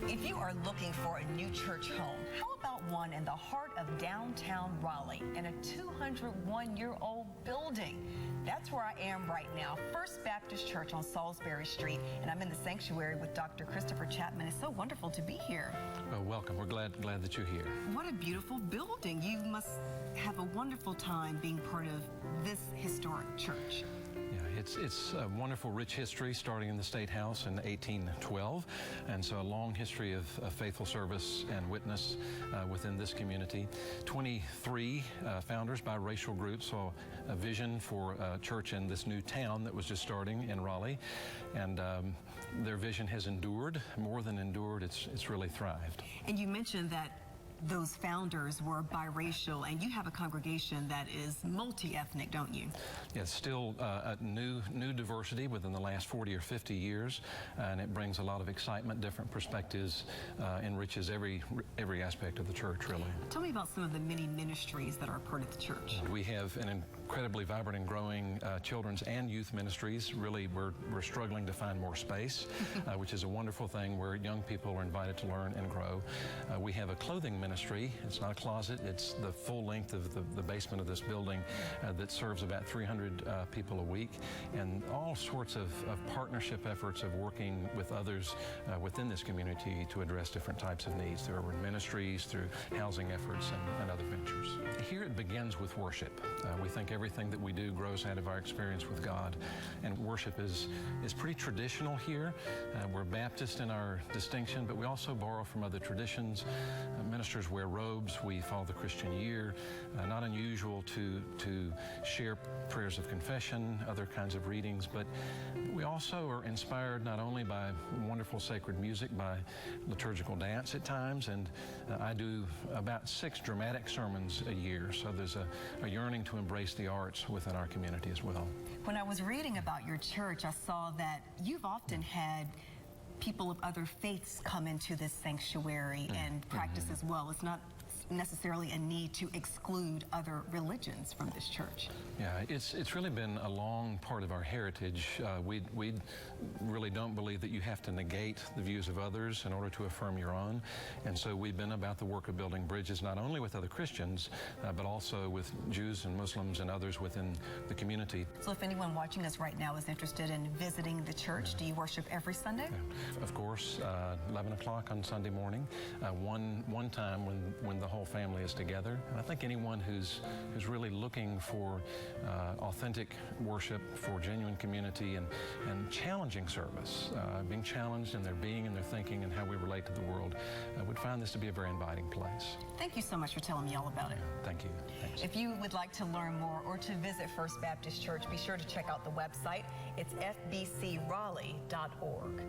If you are looking for a new church home, how about one in the heart of downtown Raleigh in a 201-year-old building? That's where I am right now, First Baptist Church on Salisbury Street, and I'm in the sanctuary with Dr. Christopher Chapman. It's so wonderful to be here. Welcome. We're glad that you're here. What a beautiful building. You must have a wonderful time being part of this historic church. Yeah, it's a wonderful, rich history starting in the State House in 1812, and so a long history of faithful service and witness within this community. 23 founders by racial groups saw a vision for a church in this new town that was just starting in Raleigh, and their vision has endured, more than endured, it's really thrived. And you mentioned that those founders were biracial, and you have a congregation that is multi-ethnic, don't you? Yeah, it's still a new diversity within the last 40 or 50 years, and it brings a lot of excitement, different perspectives, enriches every aspect of the church, really. Tell me about some of the many ministries that are part of the church. We have an incredibly vibrant and growing children's and youth ministries. Really, we're struggling to find more space, which is a wonderful thing where young people are invited to learn and grow. We have a clothing ministry. It's not a closet. It's the full length of the basement of this building that serves about 300 people a week, and all sorts of partnership efforts of working with others within this community to address different types of needs through urban ministries, through housing efforts, and other ventures. Here it begins with worship. We think everything that we do grows out of our experience with God, and worship is pretty traditional here. We're Baptist in our distinction, but we also borrow from other traditions. Ministers wear robes. We follow the Christian year. Not unusual to share prayers of confession, other kinds of readings, but we also are inspired not only by wonderful sacred music, by liturgical dance at times, and I do about 6 dramatic sermons a year, so there's a yearning to embrace the arts within our community as well. When I was reading about your church, I saw that you've often had people of other faiths come into this sanctuary and practice as well. It's not necessarily a need to exclude other religions from this church. Yeah, it's really been a long part of our heritage. We really don't believe that you have to negate the views of others in order to affirm your own, and so we've been about the work of building bridges not only with other Christians, but also with Jews and Muslims and others within the community. So if anyone watching us right now is interested in visiting the church, do you worship every Sunday? Yeah. Of course, 11 o'clock on Sunday morning, one time when the whole family is together. And I think anyone who's really looking for authentic worship, for genuine community, and challenging service, being challenged in their being and their thinking and how we relate to the world, would find this to be a very inviting place. Thank you so much for telling me all about it. Thank you. Thanks. If you would like to learn more or to visit First Baptist Church, be sure to check out the website. It's fbcraleigh.org.